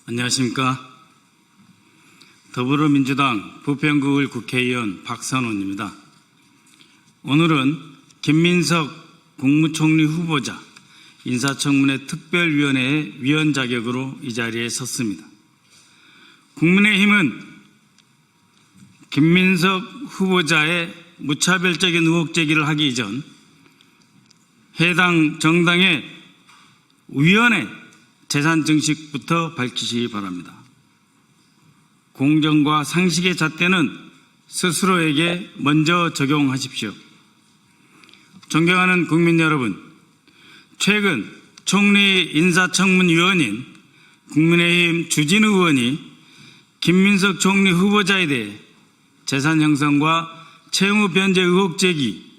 안녕하십니까. 더불어민주당 부평구을 국회의원 박선원입니다. 오늘은 김민석 국무총리 후보자 인사청문회 특별위원회의 위원 자격으로 이 자리에 섰습니다. 국민의힘은 김민석 후보자의 무차별적인 의혹 제기를 하기 이전 해당 정당의 위원회 재산 증식부터 밝히시기 바랍니다. 공정과 상식의 잣대는 스스로에게 먼저 적용하십시오. 존경하는 국민 여러분, 최근 총리 인사청문위원인 국민의힘 주진우 의원이 김민석 총리 후보자에 대해 재산 형성과 채무 변제 의혹 제기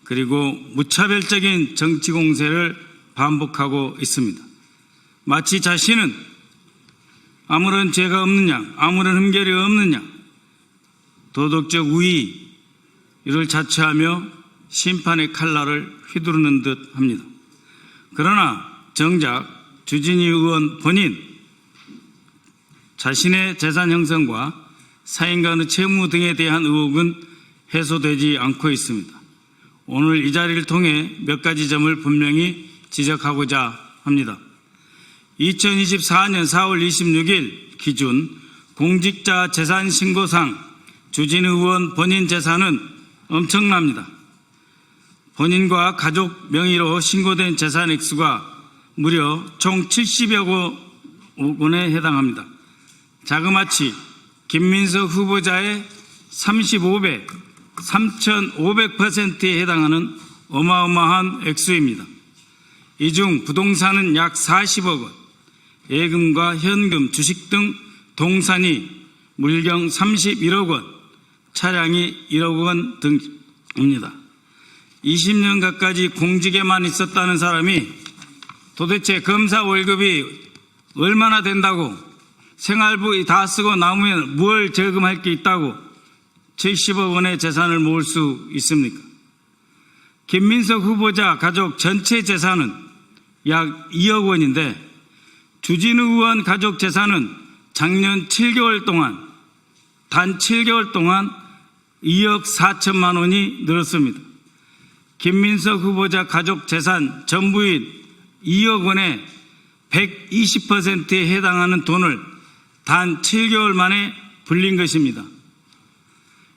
그리고 무차별적인 정치 공세를 반복하고 있습니다. 마치 자신은 아무런 죄가 없는 양, 아무런 흠결이 없는 양, 도덕적 우위 이를 자처하며 심판의 칼날을 휘두르는 듯 합니다. 그러나 정작 주진우 의원 본인 자신의 재산 형성과 사인 간의 채무 등에 대한 의혹은 해소되지 않고 있습니다. 오늘 이 자리를 통해 몇 가지 점을 분명히 지적하고자 합니다. 2024년 4월 26일 기준 공직자 재산 신고상 주진우 의원 본인 재산은 엄청납니다. 본인과 가족 명의로 신고된 재산 액수가 무려 총 70여 원에 해당합니다. 자그마치 김민석 후보자의 35배, 3,500%에 해당하는 어마어마한 액수입니다. 이 중 부동산은 약 40억 원, 예금과 현금, 주식 등 동산이 물경 31억 원, 차량이 1억 원 등입니다. 20년 가까이 공직에만 있었다는 사람이 도대체 검사 월급이 얼마나 된다고 생활비 다 쓰고 남으면 뭘 저금할 게 있다고 70억 원의 재산을 모을 수 있습니까? 김민석 후보자 가족 전체 재산은 약 2억 원인데 주진우 의원 가족 재산은 작년 7개월 동안 단 7개월 동안 2억 4천만 원이 늘었습니다. 김민석 후보자 가족 재산 전부인 2억 원의 120%에 해당하는 돈을 단 7개월 만에 불린 것입니다.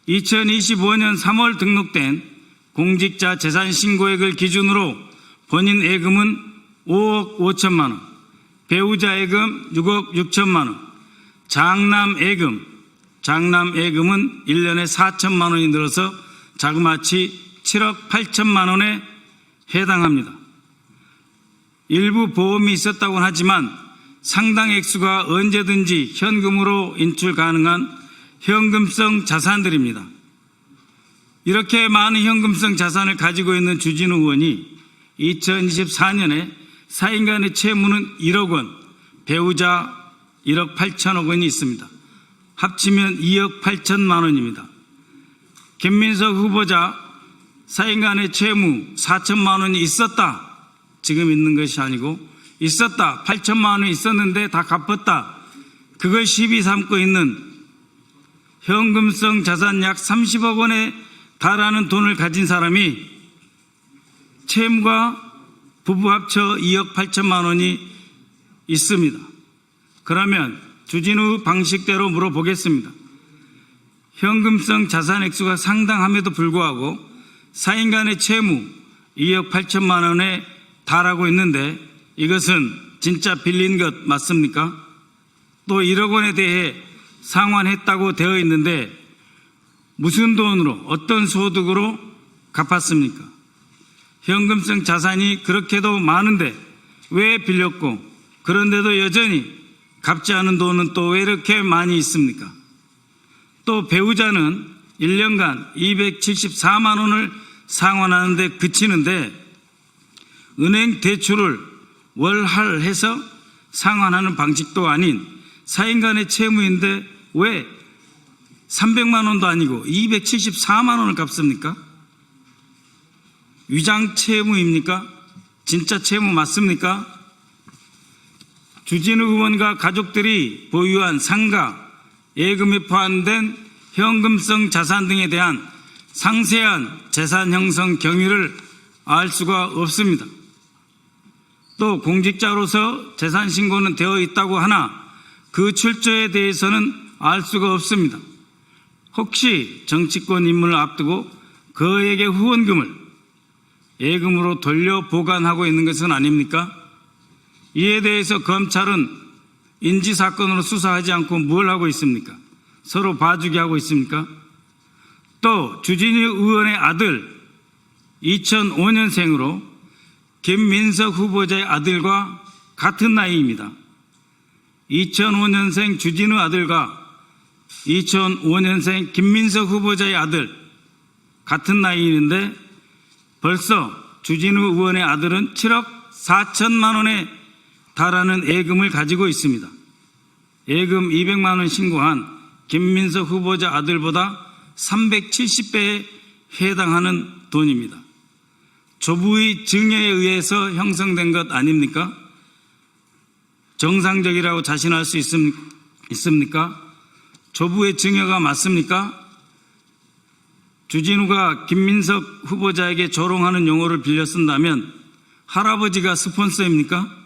2025년 3월 등록된 공직자 재산 신고액을 기준으로 본인 예금은 5억 5천만 원, 배우자 예금 6억 6천만 원, 장남 예금은 1년에 4천만 원이 늘어서 자그마치 7억 8천만 원에 해당합니다. 일부 보험이 있었다고는 하지만 상당 액수가 언제든지 현금으로 인출 가능한 현금성 자산들입니다. 이렇게 많은 현금성 자산을 가지고 있는 주진우 의원이 2024년에 사인 간의 채무는 1억 원, 배우자 1억 8천억 원이 있습니다. 합치면 2억 8천만 원입니다. 김민석 후보자 사인 간의 채무 4천만 원이 있었다. 지금 있는 것이 아니고 있었다. 8천만 원이 있었는데 다 갚았다. 그걸 시비 삼고 있는 현금성 자산 약 30억 원에 달하는 돈을 가진 사람이 채무가 부부 합쳐 2억 8천만 원이 있습니다. 그러면 주진우 방식대로 물어보겠습니다. 현금성 자산 액수가 상당함에도 불구하고 사인 간의 채무 2억 8천만 원에 달하고 있는데 이것은 진짜 빌린 것 맞습니까? 또 1억 원에 대해 상환했다고 되어 있는데 무슨 돈으로 어떤 소득으로 갚았습니까? 현금성 자산이 그렇게도 많은데 왜 빌렸고 그런데도 여전히 갚지 않은 돈은 또 왜 이렇게 많이 있습니까? 또 배우자는 1년간 274만 원을 상환하는 데 그치는데 은행 대출을 월할해서 상환하는 방식도 아닌 사인 간의 채무인데 왜 300만 원도 아니고 274만 원을 갚습니까? 위장 채무입니까? 진짜 채무 맞습니까? 주진우 의원과 가족들이 보유한 상가, 예금에 포함된 현금성 자산 등에 대한 상세한 재산 형성 경위를 알 수가 없습니다. 또 공직자로서 재산 신고는 되어 있다고 하나 그 출처에 대해서는 알 수가 없습니다. 혹시 정치권 입문을 앞두고 그에게 후원금을 예금으로 돌려 보관하고 있는 것은 아닙니까? 이에 대해서 검찰은 인지사건으로 수사하지 않고 뭘 하고 있습니까? 서로 봐주기 하고 있습니까? 또 주진우 의원의 아들 2005년생으로 김민석 후보자의 아들과 같은 나이입니다. 2005년생 주진우 아들과 2005년생 김민석 후보자의 아들 같은 나이인데 벌써 주진우 의원의 아들은 7억 4천만 원에 달하는 예금을 가지고 있습니다. 예금 200만 원 신고한 김민석 후보자 아들보다 370배에 해당하는 돈입니다. 조부의 증여에 의해서 형성된 것 아닙니까? 정상적이라고 자신할 수 있습니까? 조부의 증여가 맞습니까? 주진우가 김민석 후보자에게 조롱하는 용어를 빌려 쓴다면 할아버지가 스폰서입니까?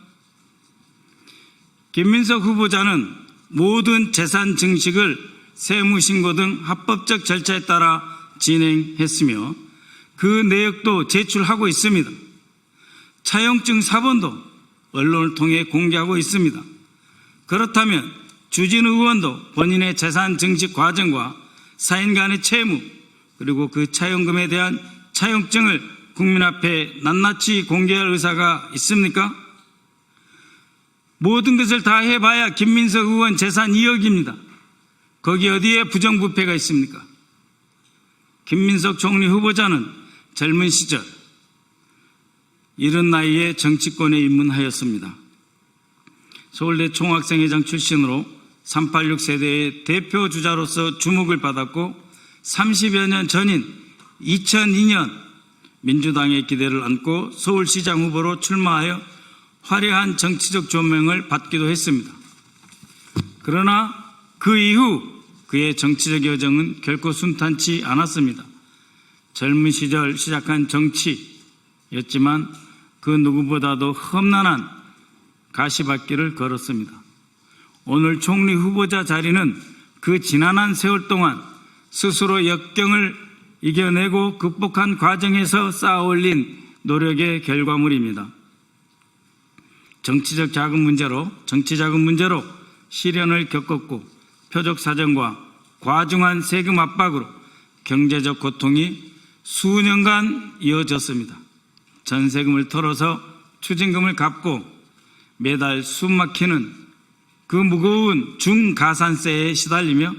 김민석 후보자는 모든 재산 증식을 세무신고 등 합법적 절차에 따라 진행했으며 그 내역도 제출하고 있습니다. 차용증 사본도 언론을 통해 공개하고 있습니다. 그렇다면 주진우 의원도 본인의 재산 증식 과정과 사인 간의 채무 그리고 그 차용금에 대한 차용증을 국민 앞에 낱낱이 공개할 의사가 있습니까? 모든 것을 다 해봐야 김민석 의원 재산 2억입니다. 거기 어디에 부정부패가 있습니까? 김민석 총리 후보자는 젊은 시절 이른 나이에 정치권에 입문하였습니다. 서울대 총학생회장 출신으로 386 세대의 대표 주자로서 주목을 받았고 30여 년 전인 2002년 민주당의 기대를 안고 서울시장 후보로 출마하여 화려한 정치적 조명을 받기도 했습니다. 그러나 그 이후 그의 정치적 여정은 결코 순탄치 않았습니다. 젊은 시절 시작한 정치였지만 그 누구보다도 험난한 가시밭길을 걸었습니다. 오늘 총리 후보자 자리는 그 지난한 세월 동안 스스로 역경을 이겨내고 극복한 과정에서 쌓아올린 노력의 결과물입니다. 정치적 자금 문제로 시련을 겪었고 표적 사정과 과중한 세금 압박으로 경제적 고통이 수년간 이어졌습니다. 전세금을 털어서 추징금을 갚고 매달 숨막히는 그 무거운 중가산세에 시달리며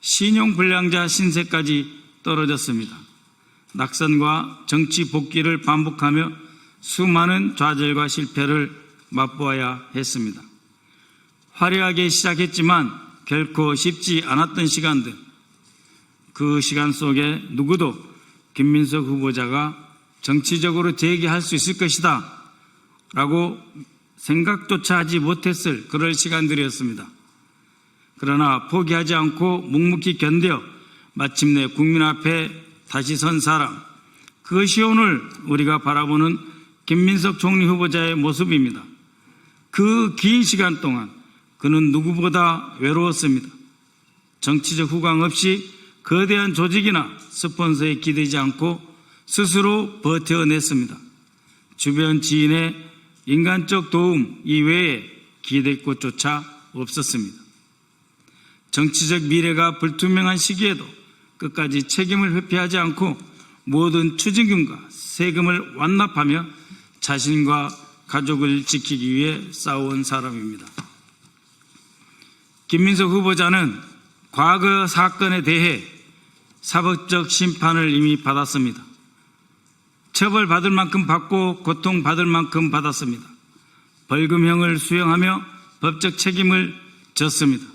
신용불량자 신세까지 떨어졌습니다. 낙선과 정치 복귀를 반복하며 수많은 좌절과 실패를 맛보아야 했습니다. 화려하게 시작했지만 결코 쉽지 않았던 시간들, 그 시간 속에 누구도 김민석 후보자가 정치적으로 재기할 수 있을 것이다 라고 생각조차 하지 못했을 그럴 시간들이었습니다. 그러나 포기하지 않고 묵묵히 견뎌 마침내 국민 앞에 다시 선 사람, 그것이 오늘 우리가 바라보는 김민석 총리 후보자의 모습입니다. 그 긴 시간 동안 그는 누구보다 외로웠습니다. 정치적 후광 없이 거대한 조직이나 스폰서에 기대지 않고 스스로 버텨냈습니다. 주변 지인의 인간적 도움 이외에 기댈 곳조차 없었습니다. 정치적 미래가 불투명한 시기에도 끝까지 책임을 회피하지 않고 모든 추징금과 세금을 완납하며 자신과 가족을 지키기 위해 싸워온 사람입니다. 김민석 후보자는 과거 사건에 대해 사법적 심판을 이미 받았습니다. 처벌받을 만큼 받고 고통받을 만큼 받았습니다. 벌금형을 수용하며 법적 책임을 졌습니다.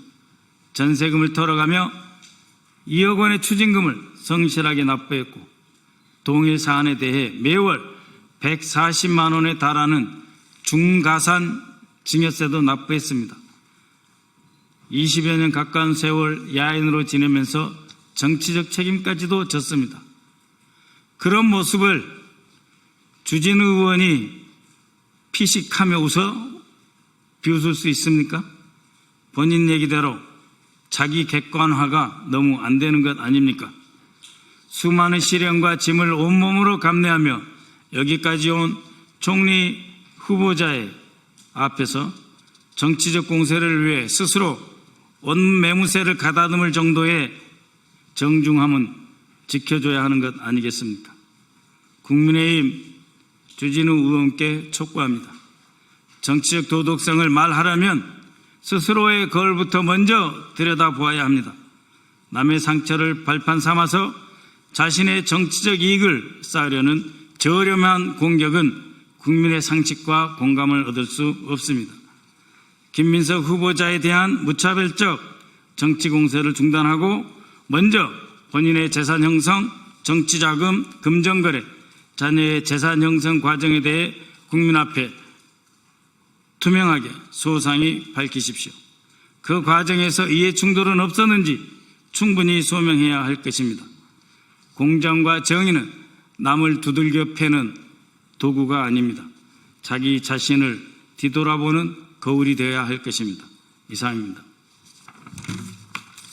전세금을 털어가며 2억 원의 추징금을 성실하게 납부했고 동일 사안에 대해 매월 140만 원에 달하는 중가산 증여세도 납부했습니다. 20여 년 가까운 세월 야인으로 지내면서 정치적 책임까지도 졌습니다. 그런 모습을 주진우 의원이 피식하며 웃어 비웃을 수 있습니까? 본인 얘기대로 자기 객관화가 너무 안 되는 것 아닙니까? 수많은 시련과 짐을 온몸으로 감내하며 여기까지 온 총리 후보자의 앞에서 정치적 공세를 위해 스스로 원매무새를 가다듬을 정도의 정중함은 지켜줘야 하는 것 아니겠습니까? 국민의힘 주진우 의원께 촉구합니다. 정치적 도덕성을 말하려면 스스로의 거울부터 먼저 들여다보아야 합니다. 남의 상처를 발판 삼아서 자신의 정치적 이익을 쌓으려는 저렴한 공격은 국민의 상식과 공감을 얻을 수 없습니다. 김민석 후보자에 대한 무차별적 정치 공세를 중단하고 먼저 본인의 재산 형성, 정치자금, 금전거래, 자녀의 재산 형성 과정에 대해 국민 앞에 투명하게 소상히 밝히십시오. 그 과정에서 이해 충돌은 없었는지 충분히 소명해야 할 것입니다. 공정과 정의는 남을 두들겨 패는 도구가 아닙니다. 자기 자신을 뒤돌아보는 거울이 되어야 할 것입니다. 이상입니다.